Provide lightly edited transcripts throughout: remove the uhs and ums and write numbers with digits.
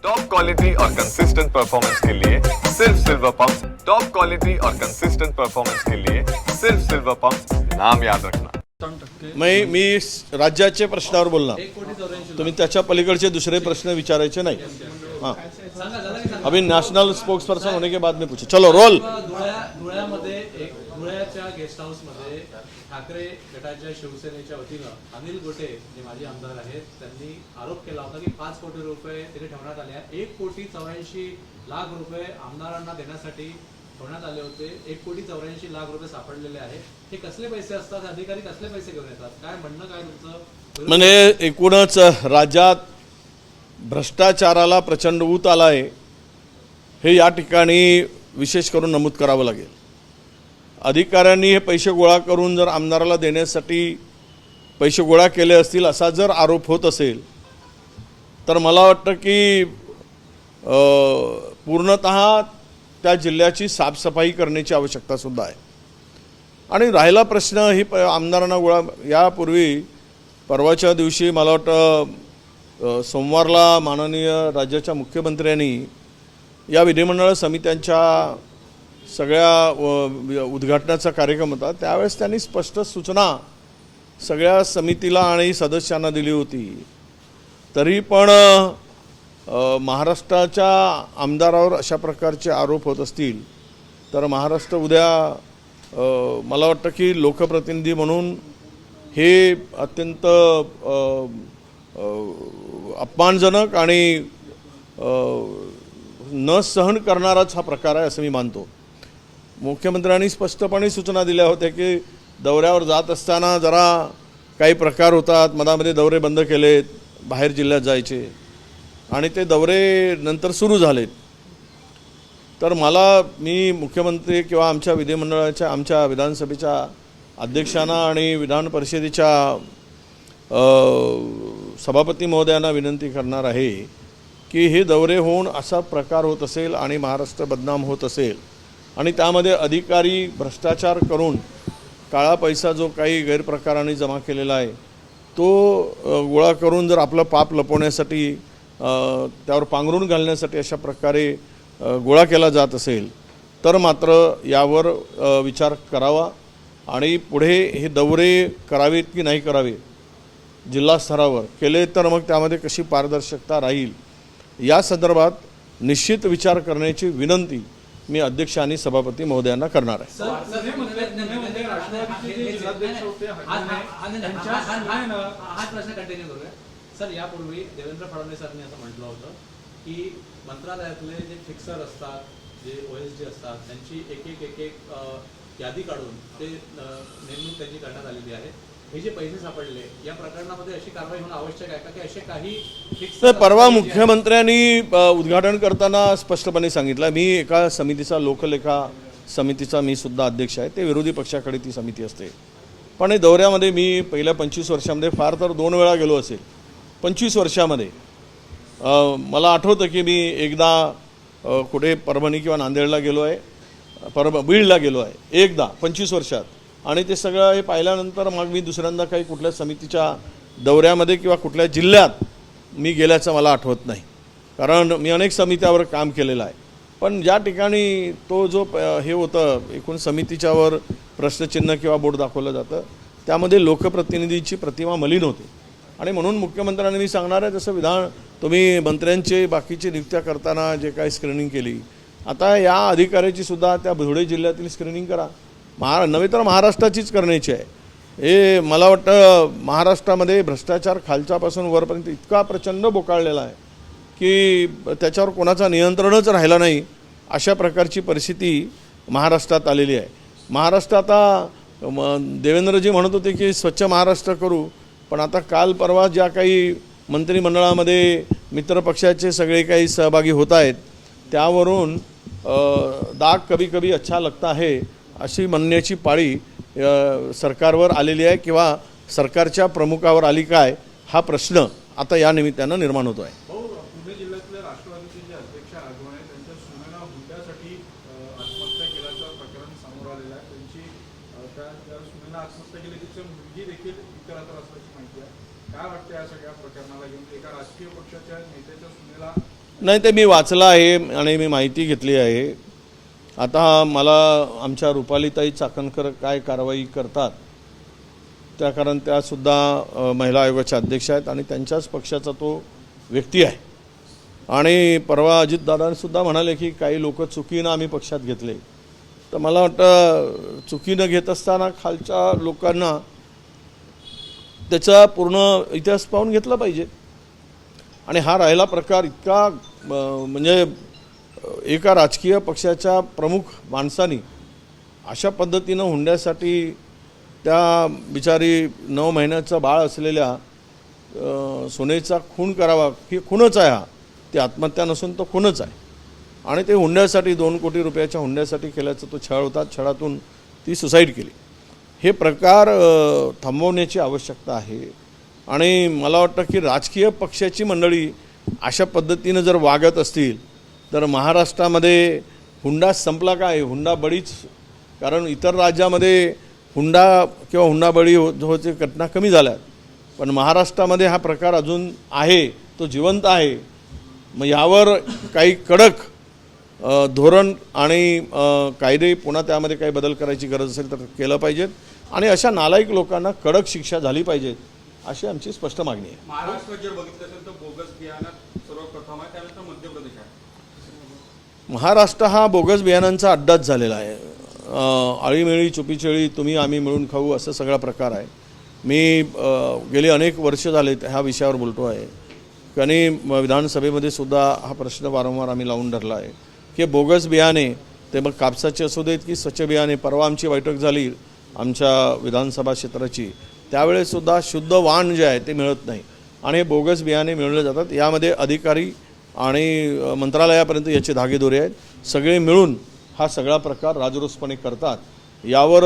Top quality और consistent performance के लिए सिर्फ सिल्वर पंप। टॉप क्वालिटी और कंसिस्टेंट परफॉर्मेंस के लिए सिर्फ सिल्वर पंप, नाम याद रखना। मी राज्याचे प्रश्नावर बोलणार, तुम्ही त्याच्या पलीकडचे दुसरे प्रश्न विचारायचे नाही। हाँ, अभी नेशनल स्पोक्स पर्सन होने के बाद में पूछे। चलो रोल। धुळ्याच्या गेस्ट हाऊस मध्ये ठाकरे गटाच्या शिवसेनेच्या वतीनं अनिल गोटे जे माजी आमदार आहेत त्यांनी आरोप केला होता की 5 कोटी रुपये तिथे ठेवण्यात आले आहेत। 1,84,00,000 रुपये आमदारांना देण्यासाठी ठेवण्यात आले होते। 1,84,00,000 रुपये सापडलेले आहेत। हे कसले पैसे असतात? अधिकारी कसले पैसे घेऊन येतात? काय म्हणणं काय तुमचं? म्हणजे एकूणच राज्यात भ्रष्टाचाराला प्रचंड ऊत आलाय हे या ठिकाणी विशेष करून नमूद करावं लागेल। अधिकाऱ्यांनी हे पैसे गोळा करून जर आमदाराला देण्यासाठी पैसे गोळा केले असतील असा जर आरोप होत असेल तर मला वाटतं की पूर्णतः त्या जिल्ह्याची साफसफाई करण्याची आवश्यकता सुद्धा आहे। आणि राहिला प्रश्न ही आमदारांना गोळा, यापूर्वी परवाच्या दिवशी मला वाटतं सोमवारला माननीय राज्याच्या मुख्यमंत्र्यांनी या विधिमंडळ समित्यांच्या सगळ्या उद्घाटनाचा कार्यक्रम होता, त्यावेळेस त्यांनी स्पष्ट सूचना सगळ्या समितीला आणि सदस्यांना दिली होती। तरी पण महाराष्ट्राच्या आमदारावर अशा प्रकारचे आरोप होत असतील तर महाराष्ट्र उद्या मला वाटतं की लोकप्रतिनिधी म्हणून हे अत्यंत अपमानजनक आणि न सहन करणाराच हा प्रकार आहे असं मी मानतो। मुख्यमंत्र्यांनी स्पष्टपणे सूचना दिल्या होत्या की दौऱ्यावर जात असताना जरा काही प्रकार होतात, मधामध्ये दौरे बंद केलेत, बाहेर जिल्ह्यात जायचे आणि ते दौरे नंतर सुरू झालेत। तर मी मुख्यमंत्री किंवा आमच्या विधिमंडळाच्या आमच्या विधानसभेच्या अध्यक्षांना आणि विधान परिषदेच्या सभापती महोदयांना विनंती करणार आहे की हे दौरे होऊन असा प्रकार होत असेल आणि महाराष्ट्र बदनाम होत असेल आणि त्यामध्ये अधिकारी भ्रष्टाचार करून काळा पैसा जो काही गैरप्रकाराने जमा केलेला आहे तो गोळा करून जर आपलं पाप लपवण्यासाठी त्यावर पांघरून घालण्यासाठी अशा प्रकारे गोळा केला जात असेल तर मात्र यावर विचार करावा आणि पुढे हे दौरे करावेत की नाही करावे, जिल्हा स्तरावर केले तर मग त्यामध्ये कशी पारदर्शकता राहील या संदर्भात निश्चित विचार करण्याची विनंती मी अध्यक्ष आणि सभापती महोदयांना करणार आहे। सर, यापूर्वी देवेंद्र फडणवीसांनी असं म्हटलं होतं की मंत्रालयातले जे फिक्सर असतात, जे OSD असतात, त्यांची एक यादी काढून ते नेमणूक त्यांची करण्यात आलेली आहे। हे जे पैसे सापडले या प्रकरणामध्ये अशी कारवाई होणं आवश्यक आहे का की असे काही फिक्स? परवा मुख्यमंत्र्यांनी उद्घाटन करताना स्पष्टपणे सांगितलं, मी एका समितीचा लोकलेखा समितीचा मी सुद्धा अध्यक्ष आहे, ते विरोधी पक्षाकडे ती समिती असते। पण हे दौऱ्यामध्ये मी पहिल्या 25 वर्षामध्ये फार तर 2 वेळा गेलो असेल। 25 वर्षामध्ये मला आठवतं की मी एकदा कुठे परभणी किंवा नांदेडला गेलो आहे, बीडला गेलो आहे एकदा 25 वर्षात, आणि ते सगळं हे पाहिल्यानंतर मग मी दुसऱ्यांदा काही कुठल्या समितीच्या दौऱ्यामध्ये किंवा कुठल्या जिल्ह्यात मी गेल्याचं मला आठवत नाही, कारण मी अनेक समित्यावर काम केलेलं आहे। पण ज्या ठिकाणी तो जो हे होतं एकूण समितीच्यावर प्रश्नचिन्ह किंवा बोर्ड दाखवलं जातं त्यामध्ये लोकप्रतिनिधींची प्रतिमा मलिन होते आणि म्हणून मुख्यमंत्र्यांनी मी सांगणार आहे जसं तुम्ही मंत्र्यांचे बाकीचे नियुक्त्या करताना जे काही स्क्रीनिंग केली, आता या अधिकाऱ्याची सुद्धा त्या धुळे जिल्ह्यातील स्क्रीनिंग करा, नव्हे तर महाराष्ट्राचीच करण्याची आहे। हे मला वाटतं महाराष्ट्रामध्ये भ्रष्टाचार खालच्यापासून वरपर्यंत इतका प्रचंड बोकाळलेला आहे की त्याच्यावर कोणाचा नियंत्रणच राहिला नाही, अशा प्रकारची परिस्थिती महाराष्ट्रात आलेली आहे। महाराष्ट्र आता देवेंद्रजी म्हणत होते की स्वच्छ महाराष्ट्र करू, पण आता काल परवा ज्या काही मंत्रिमंडळामध्ये मित्रपक्षाचे सगळे काही सहभागी होत आहेत त्यावरून दाग कभी कभी अच्छा लगता है अशी म्हणण्याची पाळी सरकारवर आलेली आहे किंवा सरकारच्या प्रमुखावर आली काय हा प्रश्न आता या निमित्तानं निर्माण होतो आहे। पुणे जिल्ह्यातले राष्ट्रवादीचे जे अध्यक्ष राघवन आहेत त्यांच्या सुनेला हुंड्यासाठी आत्महत्या केल्याचं प्रकरण समोर आलेलं आहे। त्यांची त्या सुनेला आत्महत्या केली, तिची मुलगी देखील इतरत्र असल्याची माहिती आहे। काय वाटतं या सगळ्या प्रकरणाला घेऊन? एका राजकीय पक्षाच्या नेत्याच्या सुनेला नाही, ते मी वाचलं आहे आणि मी माहिती घेतली आहे. आता मला आमच्या रुपालीताई चाकणकर काय कारवाई करतात, त्या कारण त्यासुद्धा महिला आयोगाच्या अध्यक्ष आहेत आणि त्यांच्याच पक्षाचा तो व्यक्ती आहे. आणि परवा अजितदादांसुद्धा म्हणाले की काही लोक चुकीनं आम्ही पक्षात घेतले. तर मला वाटतं चुकीनं घेत असताना खालच्या लोकांना त्याचा पूर्ण इतिहास पाहून घेतला पाहिजे. आणि हा राहिला प्रकार इतका म्हणजे एका राजकीय पक्षाच्या प्रमुख माणसानी अशा पद्धतीनं हुंड्यासाठी त्या बिचारी 9 महिन्याचं बाळ असलेल्या सोनेचा खून करावा, ही खूनच आहे. हा ती आत्महत्या नसून तो खूनच आहे. आणि ते हुंड्यासाठी 2 कोटी रुपयाच्या हुंड्यासाठी केल्याचा तो छळ होता. छळातून ती सुसाईड केली. हे प्रकार थांबवण्याची आवश्यकता आहे. आणि मला वाटतं की राजकीय पक्षाची मंडळी अशा पद्धतीनं जर वागत असतील तर महाराष्ट्रामध्ये हुंडा संपला काय? हुंडा बळीच, कारण इतर राज्यामध्ये हुंडा किंवा हुंडाबळी होते घटना कमी झाल्या, पण महाराष्ट्रामध्ये हा प्रकार अजून आहे, तो जिवंत आहे. मग यावर काही कडक धोरण आणि कायदे पुन्हा त्यामध्ये काही बदल करायची गरज असेल तर केलं पाहिजेत. आणि अशा नालायक लोकांना कडक शिक्षा झाली पाहिजे, अशी आमची स्पष्ट मागणी आहे. महाराष्ट्रात जर बघितलं असेल तर बोगस बियाणं सर्वप्रथम आहे, त्यानंतर मध्य प्रदेश आहे. महाराष्ट्र हा बोगस बियाणांचा अड्डाच झालेला आहे. आळीमेळी चुपीचेळी तुम्ही आम्ही मिळून खाऊ असं सगळा प्रकार आहे. मी गेली अनेक वर्ष झाले ह्या विषयावर बोलतो आहे. आणि विधानसभेमध्ये सुद्धा हा प्रश्न वारंवार आम्ही लावून धरला आहे की बोगस बियाणे, ते मग कापसाचे असू देत की स्वच्छ बियाणे. परवा आमची बैठक झाली आमच्या विधानसभा क्षेत्राची, त्यावेळेसुद्धा शुद्ध वाण जे आहे ते मिळत नाही आणि हे बोगस बियाणे मिळवले जातात. यामध्ये अधिकारी आणि मंत्रालयापर्यंत याचे धागेदोरे आहेत. सगळे मिळून हा सगळा प्रकार राजरोसपणे करतात. यावर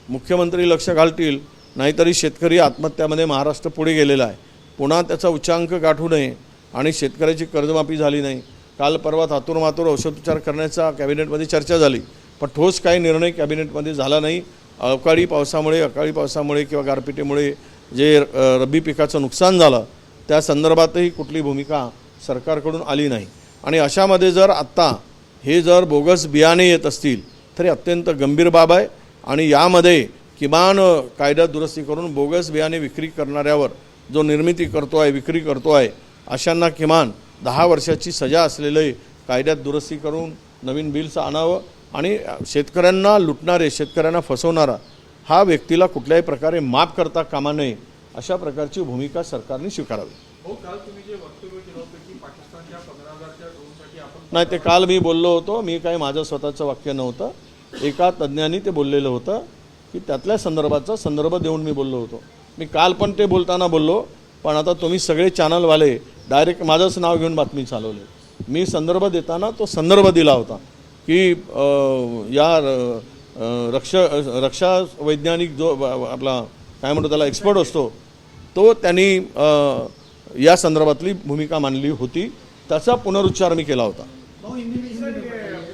मुख्यमंत्री लक्ष घालतील, नाहीतरी शेतकरी आत्महत्यामध्ये महाराष्ट्र पुढे गेलेला आहे. पुन्हा त्याचा उच्चांक गाठू नये आणि शेतकऱ्याची कर्जमाफी झाली नाही. काल परवा थातूरमातूर औषधोपचार करण्याचा कॅबिनेटमध्ये चर्चा झाली, पण ठोस काही निर्णय कॅबिनेटमध्ये झाला नाही. अकाळी पावसामुळे किंवा गारपिटीमुळे जे रब्बी पिकाचं नुकसान झालं त्या संदर्भातही कुठली भूमिका सरकारकडून आली नाही. आणि अशामध्ये जर आत्ता हे जर बोगस बियाणे येत असतील तरी अत्यंत गंभीर बाब आहे. आणि यामध्ये किमान कायद्यात दुरुस्ती करून बोगस बियाणे विक्री करणाऱ्यावर, जो निर्मिती करतो आहे, विक्री करतो आहे, अशांना किमान 10 वर्षाची सजा असलेले कायद्यात दुरुस्ती करून नवीन बिल्स आणावं. आणि शेतकऱ्यांना लुटणारे, शेतकऱ्यांना फसवणारा हा व्यक्तीला कुठल्याही प्रकारे माफ करता कामा नये, अशा प्रकारची भूमिका सरकारने स्वीकारावी. हो, काल तुम्ही जे वक्तव्य केलं होतं की पाकिस्तानच्या 15,000च्या ड्रोनसाठी आपण नाही, ते काल मी बोललो होतो. मी काही माझं स्वतःचं वाक्य नव्हतं. एका तज्ज्ञांनी ते बोललेलं होतं की त्यातल्या संदर्भाचा संदर्भ देऊन मी बोललो होतो. मी काल पण ते बोलताना बोललो, पण आता तुम्ही सगळे चॅनलवाले डायरेक्ट माझंच नाव घेऊन बातमी चालवली. मी संदर्भ देताना तो संदर्भ दिला होता की या रक्षा वैज्ञानिक जो आपला काय म्हणतो त्याला एक्सपर्ट असतो, तो त्यांनी या संदर्भातली भूमिका मांडली होती. त्याचा पुनरुच्चार मी केला होता.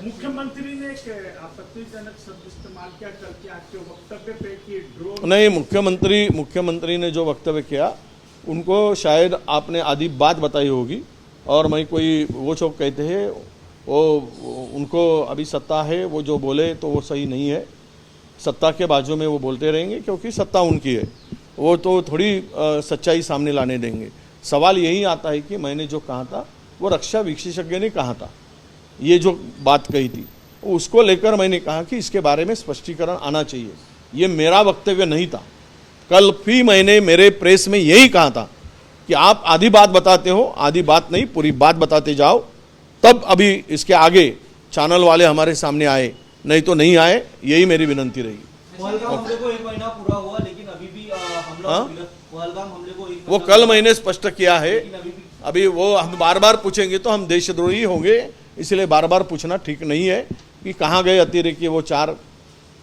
मुख्यमंत्री ने आपत्तिजनक शब्द इस्तेमाल किया करके आपके वक्तव्य पे कि ड्रोन नहीं, मुख्यमंत्री ने जो वक्तव्य किया उनको शायद आपने आधी बात बताई होगी और मैं कोई वो जो कहते हैं वो उनको अभी सत्ता है, वो जो बोले तो वो सही नहीं है. सत्ता के बाजू में वो बोलते रहेंगे क्योंकि सत्ता उनकी है, वो तो थोड़ी सच्चाई सामने लाने देंगे. सवाल यही आता है कि मैंने जो कहा था वो रक्षा विशेषज्ञ ने कहा था, ये जो बात कही थी उसको लेकर मैंने कहा कि इसके बारे में स्पष्टीकरण आना चाहिए. ये मेरा वक्तव्य नहीं था. कल भी मैंने मेरे प्रेस में यही कहा था कि आप आधी बात बताते हो, आधी बात नहीं पूरी बात बताते जाओ, तब अभी इसके आगे चैनल वाले हमारे सामने आए, नहीं तो नहीं आए. यही मेरी विनंती रही. पहलगाम हमले को 1 महीना पूरा हुआ लेकिन अभी भी हमला पहलगाम हमले को 1 वो कल मैंने स्पष्ट किया है. अभी भी अभी वो हम बार बार पूछेंगे तो हम देशद्रोही होंगे, इसलिए बार बार पूछना ठीक नहीं है कि कहाँ गए अतिरेकी वो 4,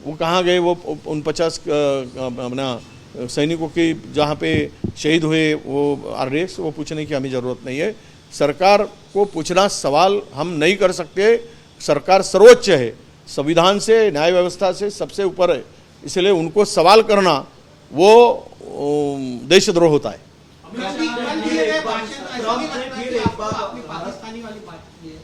वो कहाँ गए वो 49 अपना सैनिकों की जहाँ पे शहीद हुए वो RDX, वो पूछने की हमें ज़रूरत नहीं है. सरकार को पूछना सवाल हम नहीं कर सकते. सरकार सर्वोच्च है, संविधान से, न्याय व्यवस्था से सबसे ऊपर है, इसलिए उनको सवाल करना वो देशद्रोह होता है. पाकिस्तानी वाली बात बात किए,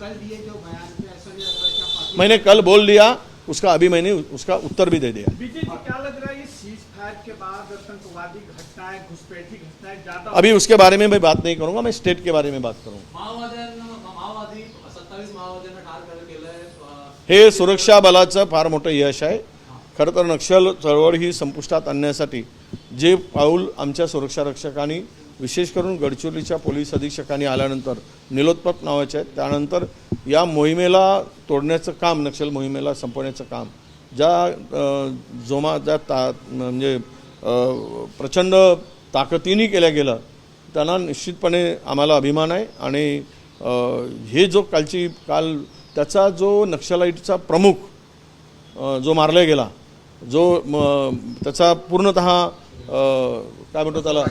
कल दिए जो बयान थे, ऐसा नहीं लग रहा है कि आप पार्टी- मैंने कल बोल दिया उसका, अभी मैंने उसका उत्तर भी दे दिया। विजय जी, क्या लग रहा है ये सीज फायर के बाद आतंकवादी घटनाएं, घुसपैठी घटनाएं ज्यादा अभी उसके बारे में मैं बात नहीं करूंगा, मैं स्टेट के बारे में बात करूंगा। माओवादी 27 माओवाद्यांना ठार केलंय. हे सुरक्षा बलाचं फार मोठं यश आहे. खरं तर नक्षल चळवळ ही संपुष्टात आणण्यासाठी जे पाऊल आमच्या सुरक्षा रक्षकांनी, विशेष करून गडचिरोलीच्या पोलीस अधीक्षकांनी आल्यानंतर, निलोत्पत नावाचे आहेत, त्यानंतर या मोहिमेला तोडण्याचं काम, नक्षल मोहिमेला संपवण्याचं काम म्हणजे प्रचंड ताकदीने केलं गेलं, त्यांना निश्चितपणे आम्हाला अभिमान आहे. आणि हे जो काल त्याचा जो नक्षलाईटचा प्रमुख जो मारला गेला, जो त्याचा पूर्णतः काय म्हणतो त्याला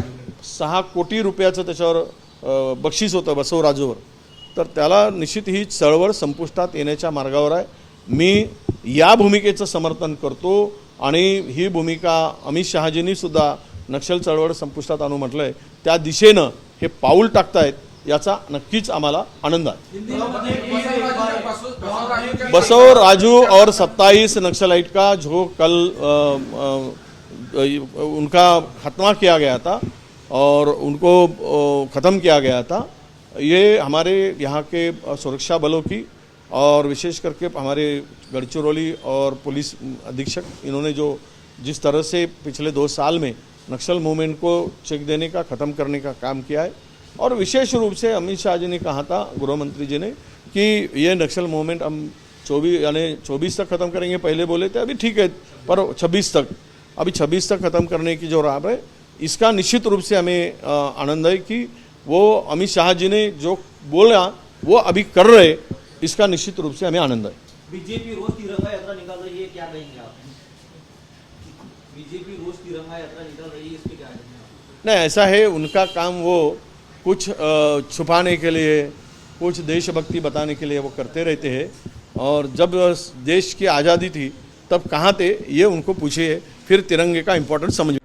6 कोटी रुपयाचं त्याच्यावर बक्षीस होतं बसवराजूवर, तर त्याला निश्चित ही चळवळ संपुष्टात येण्याच्या मार्गावर आहे. मी या भूमिकेचं समर्थन करतो आणि ही भूमिका अमित शहाजींनी सुद्धा नक्षल चळवळ संपुष्टात आणू म्हटलंय, त्या दिशेनं हे पाऊल टाकतायत, याचा नक्कीच आम्हाला आनंद आहे. बसव राजू और 27 नक्सलाइट का जो कल उनका खात्मा किया गया था और उनको ख़त्म किया गया था, ये हमारे यहाँ के सुरक्षा बलों की और विशेष करके हमारे गढ़चिरौली और पुलिस अधीक्षक, इन्होंने जो जिस तरह से पिछले 2 साल में नक्सल मूवमेंट को चेक देने का, ख़त्म करने का काम किया है. और विशेष रूप से अमित शाह जी ने कहा था, गृह मंत्री जी ने, कि ये नक्सल मूवमेंट हम 24 तक ख़त्म करेंगे. पहले बोले थे, अभी ठीक है, पर 26 तक ख़त्म करने की जो राह है, इसका निश्चित रूप से हमें आनंद है कि वो अमित शाह जी ने जो बोला वो अभी कर रहे, इसका निश्चित रूप से हमें आनंद है. बीजेपी रोज तिरंगा यात्रा निकाल रही है, क्या कहेंगे आप? बीजेपी रोज तिरंगा यात्रा निकाल रही है, इस पे क्या कहेंगे आप? नहीं, ऐसा है, उनका काम वो कुछ छुपाने के लिए, कुछ देशभक्ति बताने के लिए वो करते रहते हैं. और जब देश की आज़ादी थी तब कहाँ थे ये उनको पूछिए, फिर तिरंगे का इम्पोर्टेंस समझ